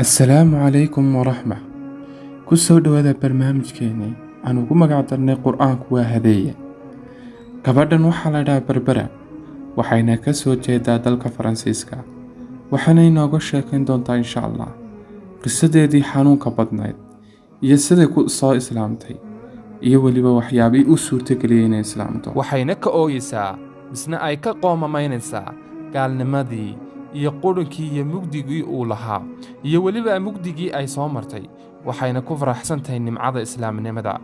Assalaamu calaykum waraxma ku soo dhowaada barnaamijkeenii aan ugu magac darnay qur-aanku waa hadeeye. Gabadhan waxaa la dhahaa Barbara, waxayna ka soo jeedaa dalka Faransiiska, waxaana inooga sheekayn doontaa insha Allah qisadeedii xanuunka badnayd iyo siday ku soo islaamtay iyo weliba waxyaabihii u suurtageliyay inay islaamto. waxayna ka ooyeysaa misna ay ka qoomamaynaysaa gaalnimadii iyo qurunkii iyo mugdigii uu lahaa iyo weliba mugdigii ay soo martay. waxayna ku faraxsan tahay nimcada islaamnimada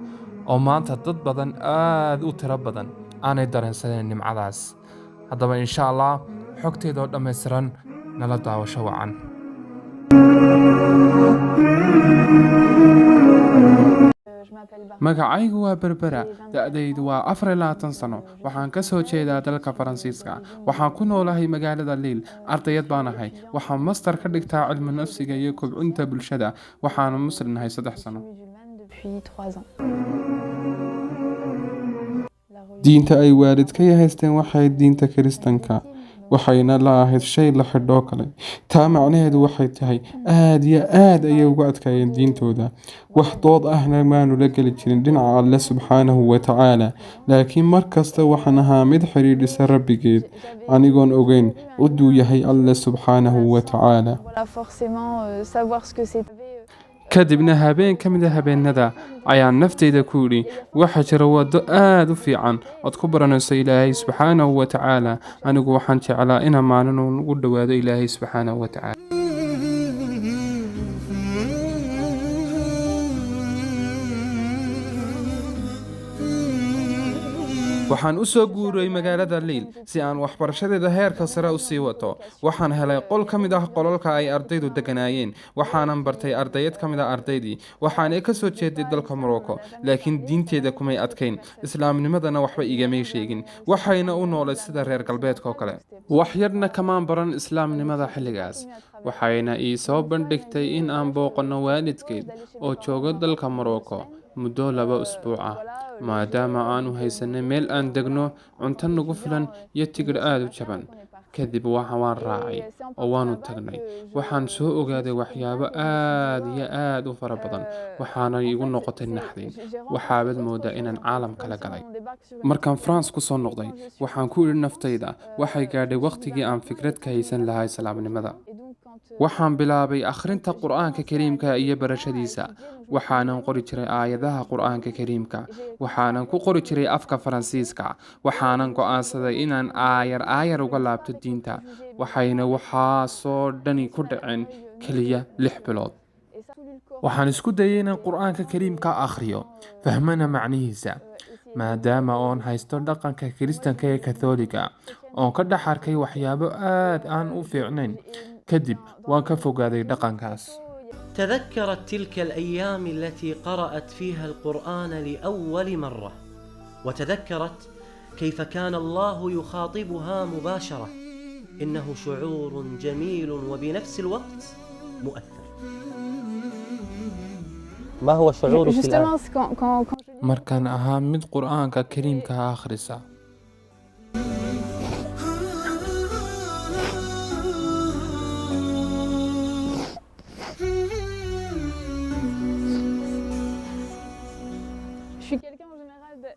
oo maanta dad badan aad u tiro badan aanay dareensadeen nimcadaas. haddaba insha Allah xogteedoo dhammaystiran nala daawasho wacan. Magacaygu waa Barbara, da'daydu waa 24 sano, waxaan ka soo jeedaa dalka Faransiiska, waxaan ku noolahay magaalada Lille, ardayad baan ahay, waxaan master ka dhigtaa cilmi nafsiga iyo kobcinta bulshada, waxaana muslim nahay 3 sano. Diinta ay waalidkay haysteen waxay diinta Kiristanka, waxayna la ahayd shay la xidhoo kale. taa macnaheedu waxay tahay aad iyo aad ayay uga adkaayeen diintooda, wax dood ahna maanu la geli jirin dhinaca alle subxaanahu wa tacaala, laakiin mar kasta waxaan ahaa mid xidhiidhisa rabbigeed anigoon ogeyn ciduu yahay alle subxaanahu wa tacaala. kadibna habeen ka mid a habeenada ayaan naftayda ku idhi waxaa jira waddo aad u fiican ood ku baranayso ilaahay subxaanahu wa tacaala. anigu waxaan jeclaa inaan maalin uun ugu dhowaado ilaahay subxaanahu wa tacaala. waxaan u soo guuray magaalada Lille si aan waxbarashadeeda heerka sare u sii wato. waxaan helay qol ka mid ah qolalka ay ardaydu deganaayeen, waxaanan bartay ardayad ka mid ah ardaydii, waxaanay ka soo jeeday dalka Morocco, laakiin diinteeda kumay adkayn, islaamnimadana waxba igamay sheegin, waxayna u noolay sida reer galbeedka oo kale. wax yarna kamaan baran islaamnimada xilligaas, waxayna ii soo bandhigtay in aan booqanno waalidkeed oo jooga dalka Morocco muddo 2 usbuuc ah, maadaama aanu haysanay meel aan degno, cunto nagu filan iyo tigidh aad u jaban. kadib waan raacay oo waanu tagnay. waxaan soo ogaaday waxyaabo aad iyo aad u fara badan, waxaana igu noqotay naxdin. waxaabad moodaa inaan caalam kala galay. markaan France ku soo noqday, waxaan ku idhi naftayda waxay gaadhay waqtigii aan fikrad ka haysan lahaa islaamnimada. waxaan bilaabay akhrinta qur-aanka kariimka iyo barashadiisa. waxaanan qori jiray aayadaha qur-aanka kariimka, waxaanan ku qori jiray afka Faransiiska, waxaanan go'aansaday inaan aayar uga laabto diinta. waxayna waxaasoo dhani ku dhaceen keliya 6 bilood. waxaan isku dayay inaan qur-aanka kariimka akhriyo, fahmana macnihiisa, maadaama oon haysto dhaqanka kiristanka ee katholiga oon ka dhex arkay waxyaabo aad aan u fiicnayn. kadib waan ka fogaaday dhaqankaas. تذكرت تلك الأيام التي قرأت فيها القرآن لأول مرة، وتذكرت كيف كان الله يخاطبها مباشرة. إنه شعور جميل وبنفس الوقت مؤثر. ما هو شعورك الآن؟ markaan ahaa mid qur-aanka kariimka akhrisa,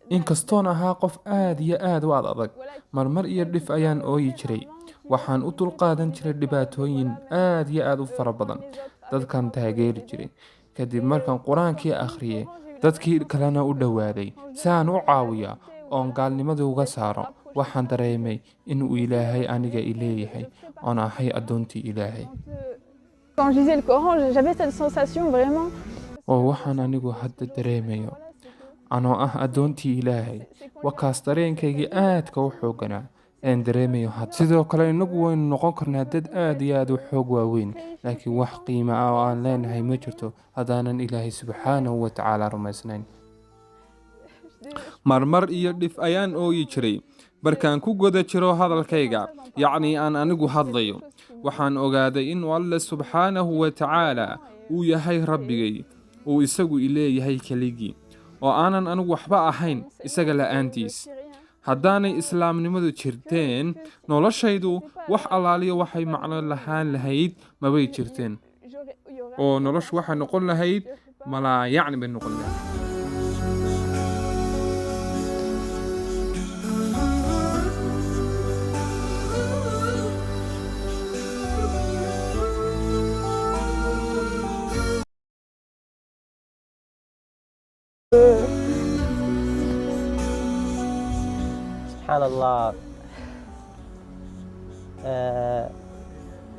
inkastoon ahaa qof aad iyo aad u adag, marmar iyo dhif ayaan ooyi jiray. waxaan u dulqaadan jiray dhibaatooyin aad iyo aad u fara badan, dadkan taageeri jiray. kadib markaan qur-aankii akhriyay, dadkii kalena u dhowaaday si aan u caawiya oon gaalnimadii uga saaro, waxaan dareemay inuu ilaahay aniga i leeyahay, oon ahay addoontii ilaahay. oo waxaan anigu hadda dareemayo anoo ah addoontii ilaahay, wakaas dareenkaygii aadka u xoogganaa aan dareemayo hadda. sidoo kale inagu waynu noqon karnaa dad aad iyo aad u xoog waaweyn, laakiin wax qiimo ah oo aan leenahay ma jirto haddaanan ilaahay subxaanahu wa tacaala rumaysnayn. marmar iyo dhif ayaan ooyi jiray markaan ku guda jiro hadalkayga, yacni aan anigu hadlayo. waxaan ogaaday in alle subxaanahu wa tacaala uu yahay rabbigay, uu isagu ileeyahay keligii, oo aanan anigu waxba ahayn isaga la'aantiis. haddaanay islaamnimadu jirteen, noloshaydu wax allaaliyo waxay macno lahaan lahayd mabay jirteen. oo noloshu waxay noqon lahayd malaayacni bay noqon lahayd. سبحان الله.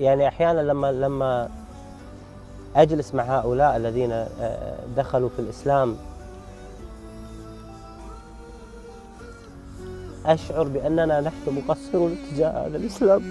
يعني أحيانا لما أجلس مع هؤلاء الذين دخلوا في الإسلام أشعر بأننا نحن مقصرون تجاه هذا الإسلام.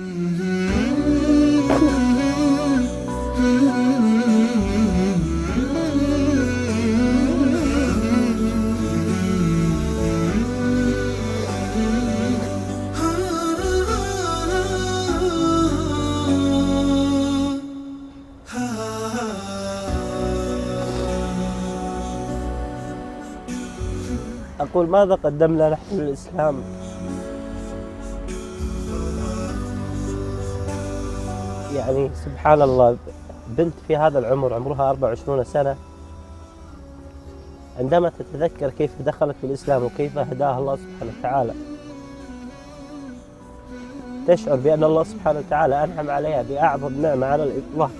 أقول ماذا قدمنا نحن للإسلام؟ يعني سبحان الله، بنت في هذا العمر عمرها 24 سنة عندما تتذكر كيف دخلت في الإسلام وكيف هداها الله سبحانه وتعالى تشعر بأن الله سبحانه وتعالى أنعم عليها بأعظم نعمة على الإطلاق،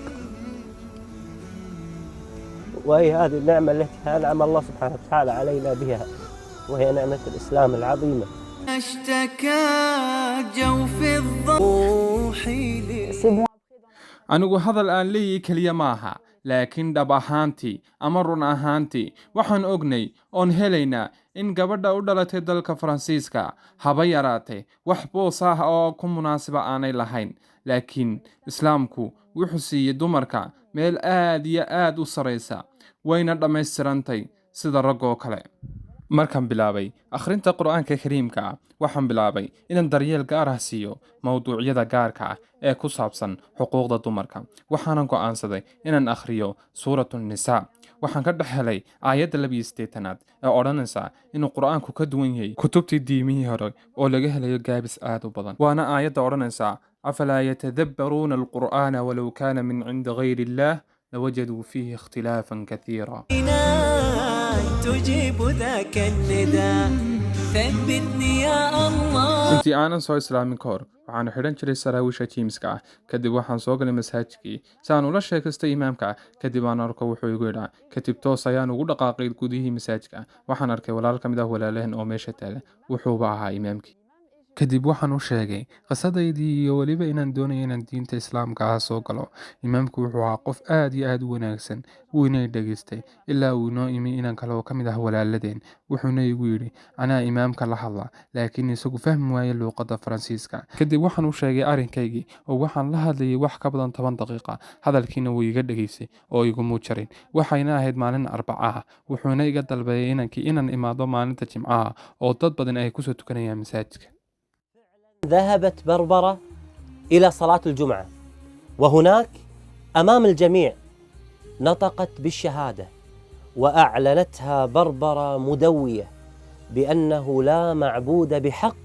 وهي هذه النعمة التي أنعم الله سبحانه وتعالى علينا بها، وهي نعمة الإسلام العظيمة. اشتكى جوف الضوح anigu hadal aan leeyahay keliya maaha, laakiin dhab ahaantii ama run ahaantii waxaan ognay oon helaynaa in gabadha u dhalatay dalka Faransiiska haba yaraatee wax boos ah oo ku munaasaba aanay lahayn, laakiin islaamku wuxuu siiyey dumarka meel aad iyo aad u sareysa, wayna dhammaystirantay sida ragoo kale. markaan bilaabay akhrinta qur'aanka kariimka ah waxaan bilaabay inaan daryeel gaar ah siiyo mowduucyada gaarka ah ee ku saabsan xuquuqda dumarka. waxaanan go'aansaday inaan akhriyo suuratu nisaa. waxaan ka dhex helay aayadda 82aad ee odhanaysa inuu qur'aanku ka duwan yahay kutubtii diimihii hore oo laga helayo gaabis aad u badan. waana aayadda odhanaysa afalaa yatadabbaruuna alqur'aana walow kaana min cindi gayri illaah lawajaduu fiihi ikhtilaafan kathiira. تجيب ذاك النداء ثبتني يا الله. intii aanan soo islaamin ka hor waxaan xidhan jiray saraawiisha jiimska ah. kadib waxaan soo galay masaajidkii si aan ula sheekaystay imaamka. kadib aan arko wuxuu igu yidhaa kadib toos ayaan ugu dhaqaaqay gudihii masaajidka. waxaan arkay walaal ka mid ah walaalehen oo meesha taagan, wuxuuba ahaa imaamkii. kadib waxaan u sheegay qisadaydii iyo weliba inaan doonaya inaan diinta islaamka ah soo galo. imaamku wuxuu ahaa qof aad iyo aad u wanaagsan, wuu inay dhegaystay ilaa uu inoo imi inaan kale oo ka mid ah walaaladeen. wuxuuna igu yidhi anaa imaamka la hadla, laakiin isagu fahmi waaye luuqadda Faransiiska. kadib waxaan u sheegay arrinkaygii oo waxaan la hadlayay wax ka badan 10 daqiiqa. hadalkiina wuu iga dhegaystay oo iguma jarin. waxayna ahayd maalin Arbaca ah. wuxuuna iga dalbaday inaan imaado maalinta Jimcaha oo dad badan ay kusoo tukanayaan masaajidka. ذهبت بربرة إلى صلاة الجمعة، وهناك أمام الجميع نطقت بالشهادة وأعلنتها بربرة مدوية بأنه لا معبود بحق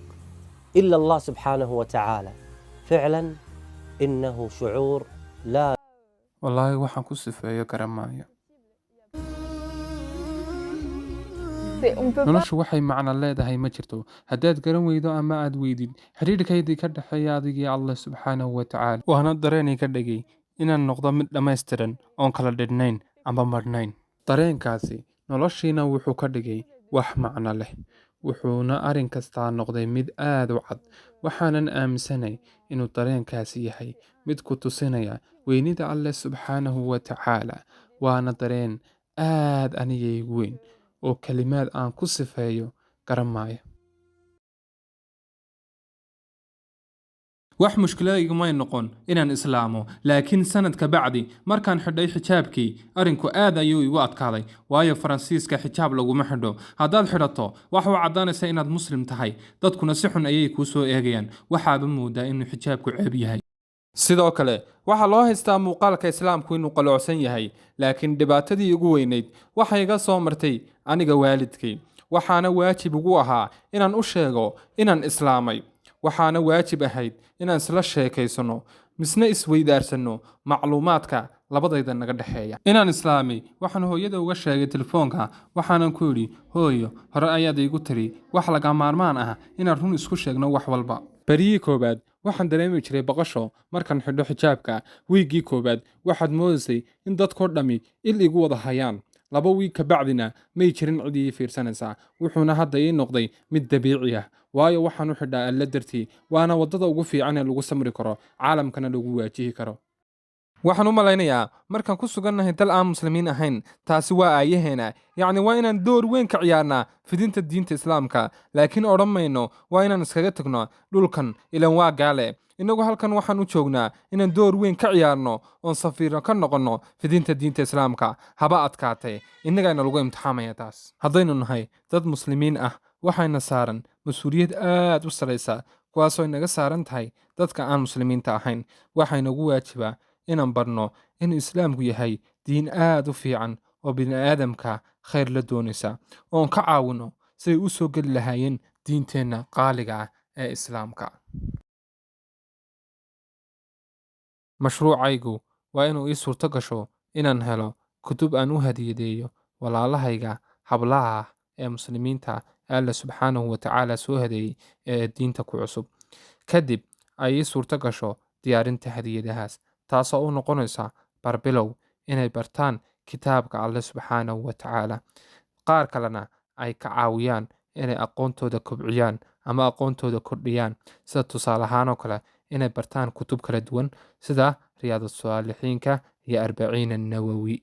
إلا الله سبحانه وتعالى. فعلا إنه شعور لا wallaahi waxaan ku sifeeyo garamaayo. noloshu waxay macno leedahay ma jirto haddaad garan weydo ama aad weydid xiriirkaydii ka dhexeeya adigii Allah subxaanahu wa tacaala. waana dareenay ka dhigay inaan noqdo mid dhammaystiran oon kala dhidhnayn ama marhnayn. dareenkaasi noloshiina wuxuu ka dhigay wax macno leh, wuxuuna arrin kastaa noqday mid aad u cad. waxaanan aaminsanay inuu dareenkaasi yahay mid ku tusinaya weynida Allah subxaanahu wa tacaala. waana dareen aad aniga igu weyn oo kalimaad aan ku sifeeyo garan maayo. wax mushkilad igumay noqon inaan islaamo, laakiin sanad ka bacdi markaan xidhay xijaabkii arrinku aad ayuu igu adkaaday, waayo Faransiiska xijaab laguma xidho. haddaad xidhato waxa uu caddaanaysa inaad muslim tahay, dadkuna si xun ayay kuu soo eegayaan. waxaaba moodaa inuu xijaabku ceeb yahay. sidoo kale waxaa loo haystaa muuqaalka islaamku inuu qaloocsan yahay, laakiin dhibaatadii ugu weynayd waxay iga soo martay aniga waalidkay. waxaana waajib ugu ahaa inaan u sheego inaan islaamay. waxaana waajib ahayd inaan isla sheekaysano misna isweydaarsano macluumaadka labadayda naga dhexeeya. Inaan islaamay waxaan hooyada uga sheegay telefoonka, waxaanan ku yidhi hooyo, hore ayaad iigu tiri wax laga maarmaan ah inaan run isku sheegno wax walba. Berigii koowaad waxaan dareemi jiray baqasho markaan xidho xijaabka. Wiigii koowaad waxaad moodaysay in dadkoo dhammi il igu wada hayaan. 2 wiig ka bacdina may jirin cid ii fiirsanaysa. Wuxuuna hadda ii noqday mid dabiici ah, waayo waxaan u xidhaa alla dartii, waana waddada ugu fiican ee lagu samri karo, caalamkana lagu waajihi karo. waxaan u malaynayaa markaan ku sugannahay dal aan muslimiin ahayn, taasi waa aayaheena, yacni waa inaan door weyn ka ciyaarnaa fidinta diinta islaamka, laakiin odhan mayno waa inaan iskaga tagno dhulkan ilan waa gaale. innagu halkan waxaan u joognaa inaan door weyn ka ciyaarno oon safiirno ka noqonno fidinta diinta islaamka. haba adkaatee innagayna lagu imtixaamaya taas. haddaynu nahay dad muslimiin ah, waxayna saaran mas-uuliyad aad u saraysa, kuwaasoo inaga saaran tahay dadka aan muslimiinta ahayn. waxaynagu waajibaa inaan barno in islaamku yahay diin aad u fiican oo bini'aadamka khayr la doonaysa, oon ka caawino siday u soo geli lahaayeen diinteenna qaaliga ah ee islaamka. mashruucaygu waa inuu ii suurto gasho inaan helo kutub aan u hadiyadeeyo walaalahayga hablaha ah ee muslimiinta alla subxaanahu watacaala soo hadeeyey ee diinta ku cusub. kadib ay ii suurto gasho diyaarinta hadiyadahaas, taasoo u noqonaysa barbilow inay bartaan kitaabka alle subxaanahu watacaala. qaar kalena ay ka caawiyaan inay aqoontooda kobciyaan ama aqoontooda kordhiyaan, sida tusaale ahaan oo kale inay bartaan kutub kala duwan sida riyaadad saalixiinka iyo 40 nawawi.